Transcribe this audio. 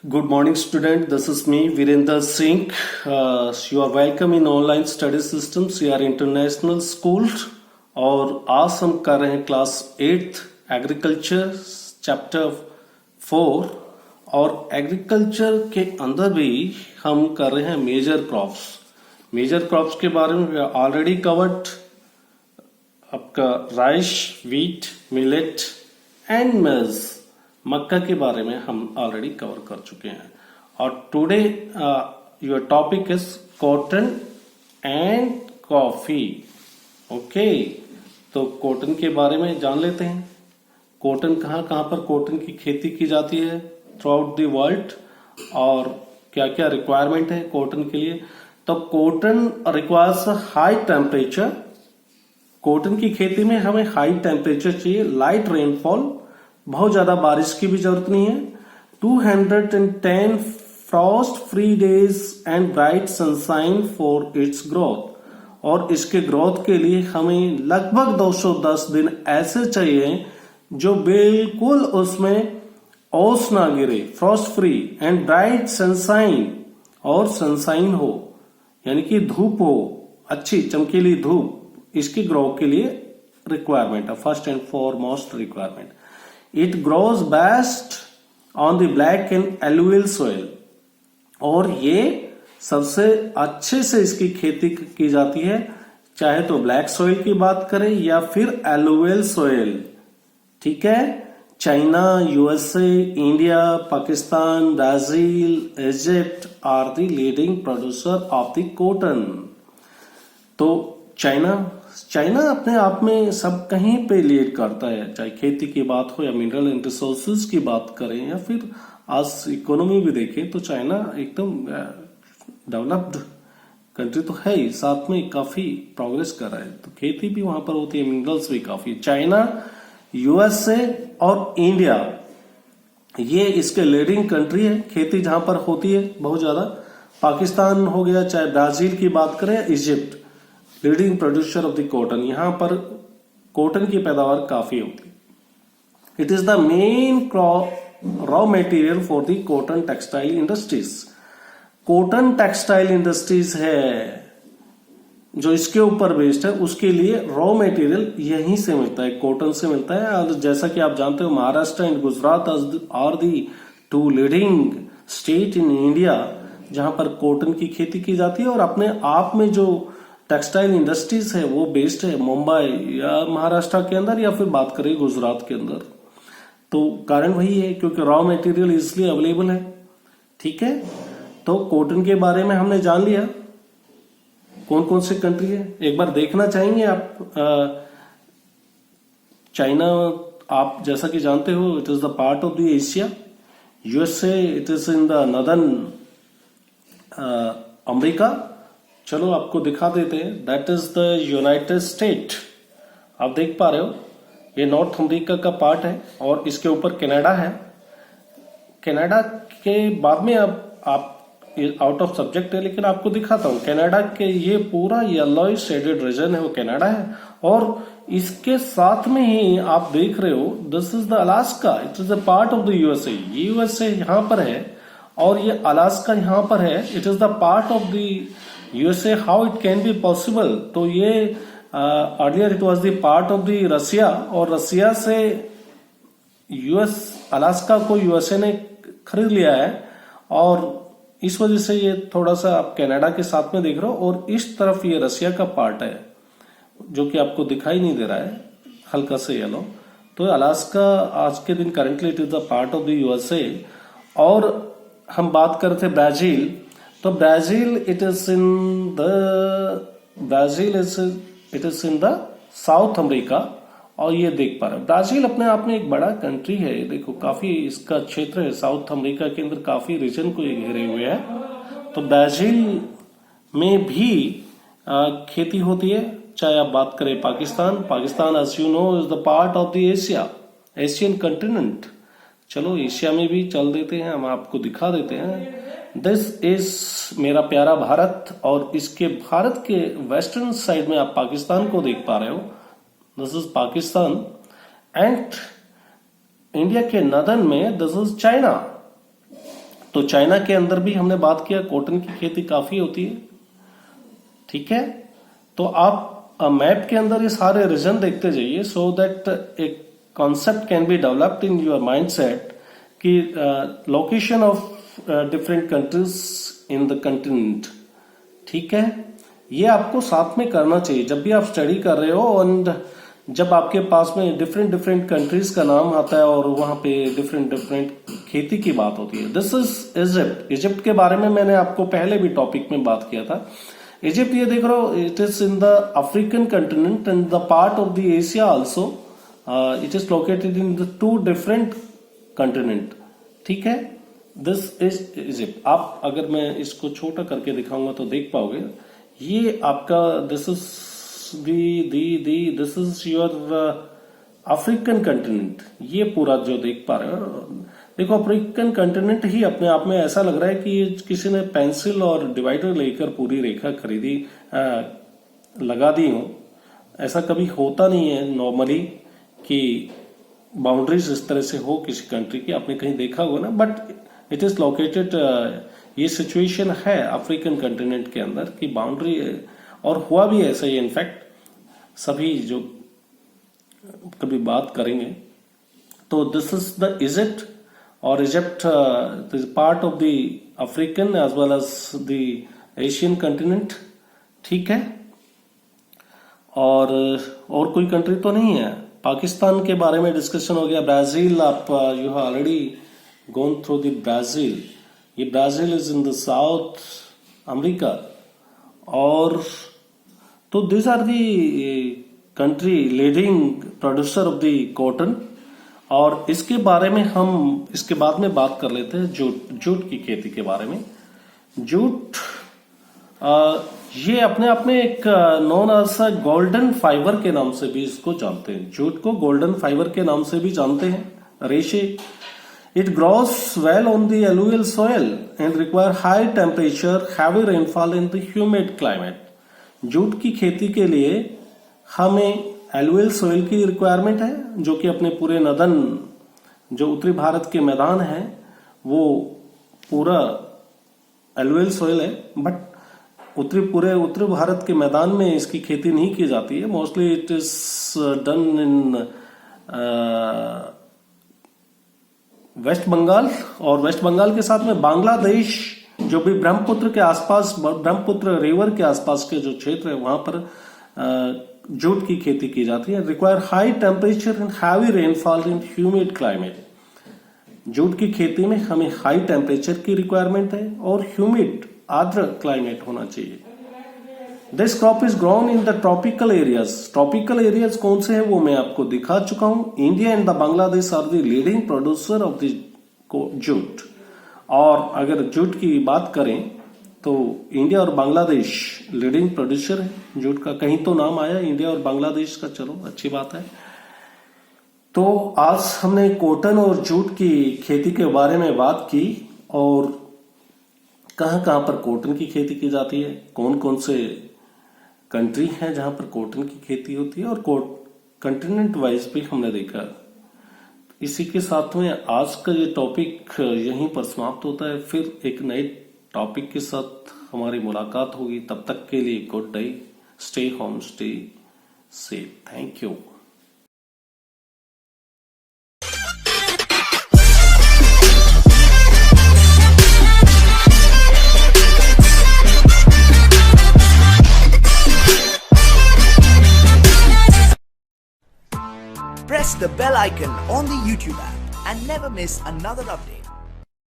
Good morning, student. This is me, Virender Singh. You are welcome in online study systems. We are international school. और आज हम कर रहे हैं class 8th agriculture chapter 4 और agriculture के अंदर भी हम कर रहे हैं मेजर क्रॉप्स के बारे में ऑलरेडी कवर्ड आपका rice, wheat, millet and maize, मक्का के बारे में हम ऑलरेडी कवर कर चुके हैं। और today your topic is cotton and coffee. Okay, तो कॉटन के बारे में जान लेते हैं। कॉटन कहाँ पर कॉटन की खेती की जाती है थ्रू आउट द वर्ल्ड और क्या क्या रिक्वायरमेंट है कॉटन के लिए। तो cotton requires high temperature. Cotton की खेती में हमें हाई टेम्परेचर चाहिए, लाइट रेनफॉल, बहुत ज्यादा बारिश की भी जरूरत नहीं है, 210 Frost free days and bright sunshine for its growth. और इसके ग्रोथ के लिए हमें लगभग 210 दिन ऐसे चाहिए जो बिल्कुल उसमें ओस ना गिरे, Frost free and bright sunshine, और सनशाइन हो यानी कि धूप हो, अच्छी चमकीली धूप, इसकी ग्रोथ के लिए रिक्वायरमेंट है, first and foremost requirement. It grows best on the black and alluvial soil, और ये सबसे अच्छे से इसकी खेती की जाती है, चाहे तो ब्लैक सोइल की बात करें या फिर एलुवियल सोइल। ठीक है, China, USA, India, Pakistan, Brazil, Egypt are the leading producer of the cotton. तो चाइना अपने आप में सब कहीं पे लीड करता है, चाहे खेती की बात हो या मिनरल एंड रिसोर्सेज की बात करें या फिर आज इकोनॉमी भी देखें तो चाइना एकदम डेवलप्ड कंट्री तो है ही, साथ में काफी प्रोग्रेस कर रहा है। तो खेती भी वहां पर होती है, मिनरल्स भी काफी। चाइना, यूएसए और इंडिया ये इसके लीडिंग कंट्री है, खेती जहां पर होती है बहुत ज्यादा। पाकिस्तान हो गया, चाहे ब्राजील की बात करें, Egypt leading producer of the cotton, यहां पर कॉटन की पैदावार काफी होती है। It is the main raw material for the cotton textile industries. Cotton textile industries है जो इसके ऊपर बेस्ड है, उसके लिए रॉ मटेरियल यहीं से मिलता है, कॉटन से मिलता है। और जैसा कि आप जानते हो, Maharashtra and Gujarat are the two leading state in India जहां पर कॉटन की खेती की जाती है। और अपने आप में जो टेक्सटाइल इंडस्ट्रीज है वो बेस्ड है मुंबई या महाराष्ट्र के अंदर या फिर बात करें गुजरात के अंदर। तो कारण वही है क्योंकि रॉ मटेरियल इजिली अवेलेबल है। ठीक है, तो कॉटन के बारे में हमने जान लिया कौन कौन से कंट्री है। एक बार देखना चाहेंगे आप, चाइना आप जैसा कि जानते हो it is the part of the Asia. USA it is in the northern America. चलो आपको दिखा देते हैं, that is the United state. आप देख पा रहे हो ये नॉर्थ अमेरिका का पार्ट है और इसके ऊपर कनाडा है। कनाडा के बाद में आप आउट ऑफ सब्जेक्ट है लेकिन आपको दिखाता हूं, कनाडा के ये पूरा येलो शेडेड रीजन है वो कनाडा है। और इसके साथ में ही आप देख रहे हो this is the Alaska, it is a part of the USA. ये यूएसए यहां पर है और ये अलास्का यहां पर है, it is the part of the USA. How it can be possible? तो ये earlier it was the part of the Russia, और रसिया से यूएस अलास्का को यूएसए ने खरीद लिया है और इस वजह से ये थोड़ा सा आप कनाडा के साथ में देख रहे हो। और इस तरफ ये रसिया का पार्ट है जो कि आपको दिखाई नहीं दे रहा है, हल्का से येलो। तो अलास्का आज के दिन currently it is the part of the USA. और हम बात करते थे ब्राजील, तो Brazil it is in the South America. और ये देख पा रहे हैं ब्राजील अपने आप में एक बड़ा कंट्री है, देखो काफी इसका क्षेत्र है, साउथ अमेरिका के अंदर काफी रीजन को ये घेरे हुए है। तो ब्राजील में भी खेती होती है, चाहे आप बात करें Pakistan as you know is the part of the Asian continent. चलो एशिया में भी चल देते हैं, हम आपको दिखा देते हैं। दिस इज मेरा प्यारा भारत, और इसके भारत के वेस्टर्न साइड में आप पाकिस्तान को देख पा रहे हो, this is Pakistan. And India के नदन में दिस इज चाइना। तो चाइना के अंदर भी हमने बात किया कॉटन की खेती काफी होती है, ठीक है। तो आप मैप के अंदर ये सारे रीजन देखते जाइए सो दैट एक concept can be developed in your mindset कि location of different countries in the continent, ठीक है। ये आपको साथ में करना चाहिए जब भी आप स्टडी कर रहे हो, एंड जब आपके पास में डिफरेंट कंट्रीज का नाम आता है और वहां पे डिफरेंट खेती की बात होती है। This is Egypt. इजिप्ट के बारे में मैंने आपको पहले भी टॉपिक में बात किया था। इजिप्ट ये देख रहे हो, it is in the African continent and the part of the Asia also. It is located in the 2 different continent, ठीक है। This is Egypt. आप अगर मैं इसको छोटा करके दिखाऊंगा तो देख पाओगे, ये आपका this is this is your African continent. ये पूरा जो देख पा रहे हो, देखो अफ्रीकन कंटिनेंट ही अपने आप में ऐसा लग रहा है कि किसी ने पेंसिल और डिवाइडर लेकर पूरी रेखा खरीदी लगा दी हो। ऐसा कभी होता नहीं है नॉर्मली कि बाउंड्रीज इस तरह से हो किसी कंट्री की, आपने कहीं देखा होगा ना, बट इट इज लोकेटेड। ये सिचुएशन है अफ्रीकन कंटिनेंट के अंदर की बाउंड्री, और हुआ भी ऐसा ही। इनफैक्ट सभी जो कभी बात करेंगे तो दिस इज द इजिप्ट, और Egypt is part of the African as well as the Asian continent, ठीक है। और कोई कंट्री तो नहीं है। पाकिस्तान के बारे में डिस्कशन हो गया। ब्राजील, आप you have already gone through the Brazil. ये Brazil is in the South America, और तो this are the country leading producer of the cotton. और इसके बारे में हम इसके बाद में बात कर लेते हैं जूट की खेती के बारे में। जूट ये अपने आप में एक नॉन एज गोल्डन फाइबर के नाम से भी इसको जानते हैं। जूट को गोल्डन फाइबर के नाम से भी जानते हैं। रेशे, it grows well on the alluvial soil and require high temperature, heavy rainfall in the humid climate. Jute की खेती के लिए हमें एलुवियल सॉइल की रिक्वायरमेंट है, जो कि अपने पूरे नदन जो उत्तरी भारत के मैदान है वो पूरा एलुवियल सॉइल है, बट पूरे उत्तरी भारत के मैदान में इसकी खेती नहीं की जाती है। Mostly it is done in West Bengal, और वेस्ट बंगाल के साथ में बांग्लादेश, जो भी ब्रह्मपुत्र के आसपास, ब्रह्मपुत्र रिवर के आसपास के जो क्षेत्र है वहां पर जूट की खेती की जाती है। Require high temperature and heavy rainfall in humid climate. Jute की खेती में हमें हाई टेम्परेचर की रिक्वायरमेंट है और ह्यूमिड आर्द्र क्लाइमेट होना चाहिए। This crop is grown in the tropical areas. Tropical areas कौन से हैं वो मैं आपको दिखा चुका हूं। India and the Bangladesh are the leading producer of the jute. और अगर जूट की बात करें तो इंडिया और बांग्लादेश लीडिंग प्रोड्यूसर है जूट का। कहीं तो नाम आया इंडिया और बांग्लादेश का, चलो अच्छी बात है। तो आज हमने कॉटन और जूट की खेती के बारे में बात की, और कहां पर कॉटन की खेती की जाती है, कौन कौन से कंट्री हैं जहां पर कॉटन की खेती होती है, और कंटिनेंट वाइज भी हमने देखा। इसी के साथ में आज का ये टॉपिक यहीं पर समाप्त होता है। फिर एक नए टॉपिक के साथ हमारी मुलाकात होगी। तब तक के लिए good day, stay home, stay safe. Thank you. Press the bell icon on the YouTube app and never miss another update.